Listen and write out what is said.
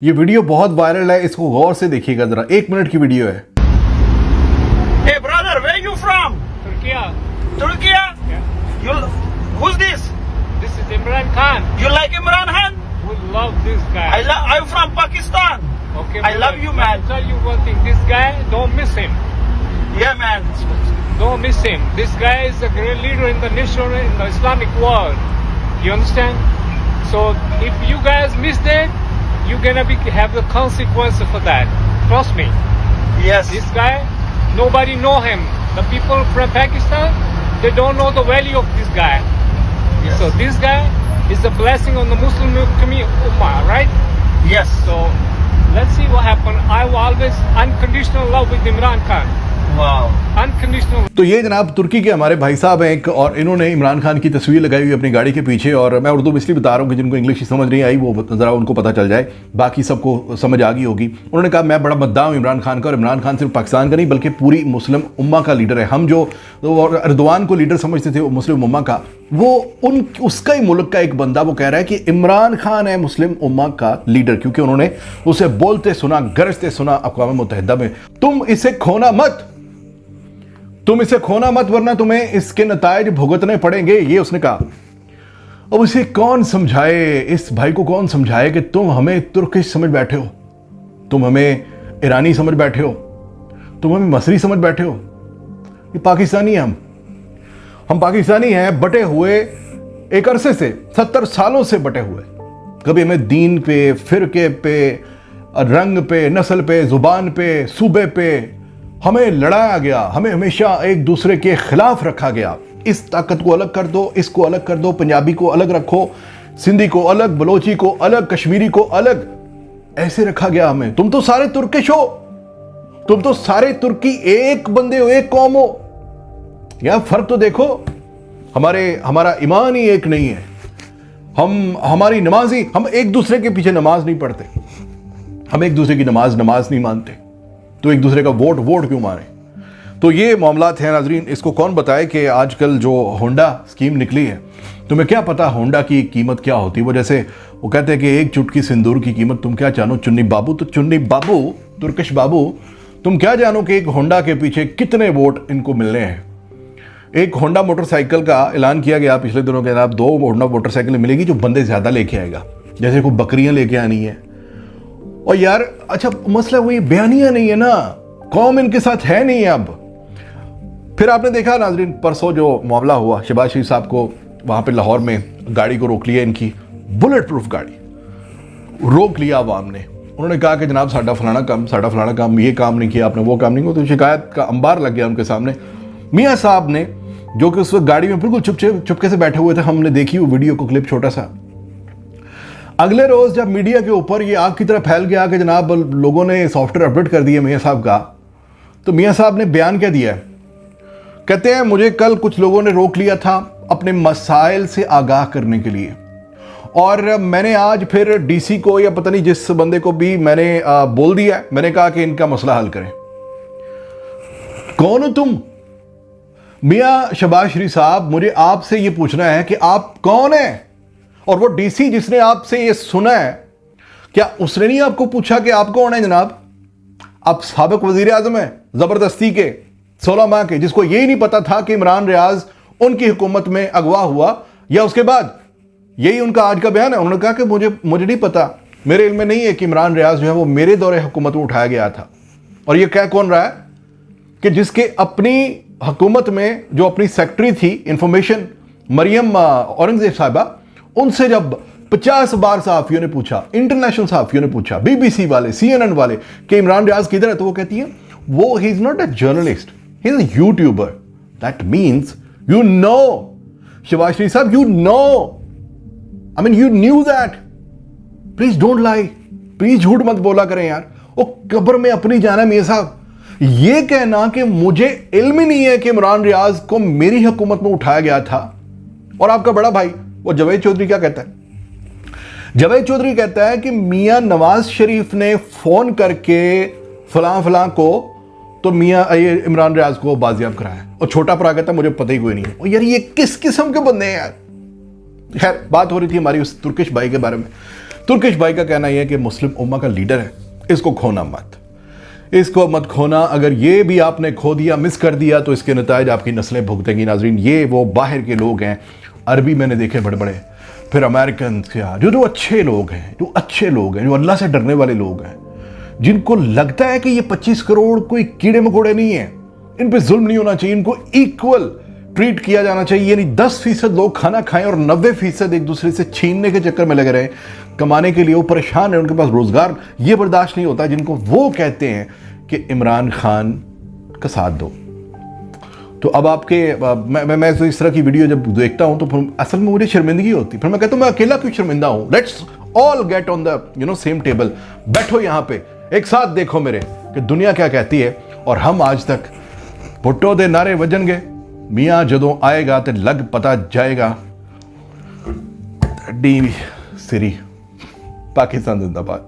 ये वीडियो बहुत वायरल है, इसको गौर से देखिएगा जरा। 1 मिनट की वीडियो है। Hey brother, where you from? Turkey. Turkey? Yeah. You, who's this? This is Imran Khan. You like Imran Khan? We love this guy. I'm from Pakistan. Okay, I love you, man. I'll tell you one thing. This guy, don't miss him. Yeah, man. Don't miss him. This guy is a great leader in the nation, in the Islamic world. You understand? So if you guys miss that, you're gonna have the consequences for that. Trust me. Yes. This guy, nobody know him. The people from Pakistan, they don't know the value of this guy. Yes. So this guy is a blessing on the Muslim community, Ummah, right? Yes. So let's see what happens. I will always unconditional love with Imran Khan. Wow. Unconditional. तो ये जनाब तुर्की के हमारे भाई साहब हैं एक, और इन्होंने इमरान खान की तस्वीर लगाई हुई अपनी गाड़ी के पीछे। और मैं उर्दू में इसलिए बता रहा हूँ कि जिनको इंग्लिश समझ नहीं आई वो ज़रा उनको पता चल जाए, बाकी सबको समझ आ गई होगी। उन्होंने कहा मैं बड़ा मद्दा हूँ इमरान खान का, और इमरान खान सिर्फ पाकिस्तान का नहीं बल्कि पूरी मुस्लिम उम्मा का लीडर है। हम जो अर्दवान को लीडर समझते थे मुस्लिम उम्मा का, वो उसका ही मुल्क का एक बंदा वो कह रहा है कि इमरान खान है मुस्लिम उम्मा का लीडर, क्योंकि उन्होंने उसे बोलते सुना, गरजते सुना अक़वाम मुत्तहिदा में, तुम इसे खोना मत, तुम इसे खोना मत वरना तुम्हें इसके नतायज भुगतने पड़ेंगे, ये उसने कहा। अब उसे कौन समझाए, इस भाई को कौन समझाए कि तुम हमें तुर्किश समझ बैठे हो, तुम हमें ईरानी समझ बैठे हो, तुम हमें मसरी समझ बैठे हो। ये पाकिस्तानी हैं, हम पाकिस्तानी हैं, बटे हुए एक अरसे से, 70 सालों से बटे हुए। कभी हमें दीन पे, फिरके पे, रंग पे, नस्ल पे, जुबान पे, सूबे पे हमें लड़ाया गया, हमें हमेशा एक दूसरे के खिलाफ रखा गया। इस ताकत को अलग कर दो, इसको अलग कर दो, पंजाबी को अलग रखो, सिंधी को अलग, बलोची को अलग, कश्मीरी को अलग, ऐसे रखा गया हमें। तुम तो सारे तुर्किश हो, तुम तो सारे तुर्की एक बंदे हो, एक कौम हो। यहां फर्क तो देखो, हमारा ईमान ही एक नहीं है, हमारी नमाज ही, हम एक दूसरे के पीछे नमाज नहीं पढ़ते, हम एक दूसरे की नमाज नहीं मानते, तो एक दूसरे का वोट क्यों मारे। तो ये मामलात हैं नाजरीन। इसको कौन बताए कि आजकल जो होंडा स्कीम निकली है, तुम्हें क्या पता होंडा की कीमत क्या होती है। वो जैसे वो कहते हैं कि एक चुटकी सिंदूर की कीमत तुम क्या जानो चुन्नी बाबू। तो चुन्नी बाबू, तुर्किश बाबू, तुम क्या जानो कि एक होंडा के पीछे कितने वोट इनको मिलने हैं। एक होंडा मोटरसाइकिल का ऐलान किया गया पिछले दिनों के, आप 2 होंडा मोटरसाइकिल मिलेगी जो बंदे ज़्यादा लेके आएगा, जैसे कोई बकरियां लेके आनी है। और यार अच्छा मसला वही बयानिया नहीं है ना, कौम इनके साथ है नहीं अब। फिर आपने देखा नाजरीन परसों जो मामला हुआ, शहबाज शरीफ साहब को वहां पे लाहौर में गाड़ी को रोक लिया, इनकी बुलेट प्रूफ गाड़ी रोक लिया अवाम ने। उन्होंने कहा कि जनाब साडा फलाना काम, ये काम नहीं किया आपने, वो काम नहीं किया। तो शिकायत का अंबार लग गया उनके सामने। मियाँ साहब ने, जो कि उस वक्त गाड़ी में बिल्कुल चुपके से बैठे हुए थे, हमने देखी वो वीडियो को, क्लिप छोटा सा। अगले रोज जब मीडिया के ऊपर ये आग की तरह फैल गया कि जनाब लोगों ने सॉफ्टवेयर अपडेट कर दिया मियाँ साहब का, तो मियाँ साहब ने बयान क्या दिया है, कहते हैं मुझे कल कुछ लोगों ने रोक लिया था अपने मसाइल से आगाह करने के लिए, और मैंने आज फिर डीसी को या पता नहीं जिस बंदे को भी मैंने बोल दिया, मैंने कहा कि इनका मसला हल करें। कौन हो तुम? मियाँ शहबाज शरीफ साहब, मुझे आपसे ये पूछना है कि आप कौन हैं? और वो डीसी जिसने आपसे ये सुना है, क्या उसने नहीं आपको पूछा कि आप कौन है जनाब? आप साबिक वजीर आजम हैं जबरदस्ती के 16 माह के, जिसको यही नहीं पता था कि इमरान रियाज उनकी हुकूमत में अगवा हुआ या उसके बाद। यही उनका आज का बयान है। उन्होंने कहा कि मुझे नहीं पता, मेरे इल्म में नहीं है कि इमरान रियाज जो है वो मेरे दौरे हुकूमत में उठाया गया था। और ये कह कौन रहा है कि जिसके अपनी हुकूमत में जो अपनी सेक्रेटरी थी इंफॉर्मेशन, मरियम औरंगजेब साहिबा, उनसे जब 50 बार सहाफियों ने पूछा, इंटरनेशनल सहाफियों ने पूछा, BBC वाले, CNN वाले कि इमरान रियाज किधर है, तो वो कहती है वो he is not a journalist, he is a YouTuber. That means you know Shehbaz Sharif साहब, you know, I mean you knew that. Please don't lie, please झूठ मत बोला करें यार। वो कब्र में अपनी जाना मियां साहब, ये कहना कि मुझे इल्म ही नहीं है कि इमरान रियाज को मेरी हुकूमत में उठाया गया था। और आपका बड़ा भाई वो जावेद चौधरी क्या कहता है? जावेद चौधरी कहता है कि मियां नवाज शरीफ ने फोन करके फलां को तो मियां इमरान रियाज को बाजियाब कराया, और छोटा भरा कहता है मुझे पता ही कोई नहीं है। और यार ये किस किस्म के बंदे हैं यार। खैर बात हो रही थी हमारी उस तुर्किश भाई के बारे में। तुर्किश भाई का कहना यह है कि मुस्लिम उम्मा का लीडर है, इसको खोना मत, इसको मत खोना। अगर ये भी आपने खो दिया, मिस कर दिया, तो इसके नतायज आपकी नस्लें भुगतेंगी। नाजरीन, ये वो बाहर के लोग हैं, अरबी मैंने देखे बड़े बड़े, फिर अमेरिकन, जो अच्छे लोग हैं, जो अच्छे लोग हैं, जो अल्लाह से डरने वाले लोग हैं, जिनको लगता है कि ये 25 करोड़ कोई कीड़े मकोड़े नहीं है, इन पे जुल्म नहीं होना चाहिए, इनको इक्वल ट्रीट किया जाना चाहिए। यानी 10% लोग खाना खाएं और 90% एक दूसरे से छीनने के चक्कर में लगे रहे, कमाने के लिए वो परेशान है, उनके पास रोजगार, ये बर्दाश्त नहीं होता, जिनको वो कहते हैं कि इमरान खान का साथ दो। तो अब आपके मैं तो इस तरह की वीडियो जब देखता हूं तो फिर असल में मुझे शर्मिंदगी होती, फिर मैं कहता हूं मैं अकेला क्यों शर्मिंदा हूं। Let's all get on the same table, बैठो यहां पे, एक साथ देखो मेरे कि दुनिया क्या कहती है। और हम आज तक भुट्टो दे नारे वजनगे, मियाँ जदों आएगा तो लग पता जाएगा। डी सिरी, पाकिस्तान जिंदाबाद।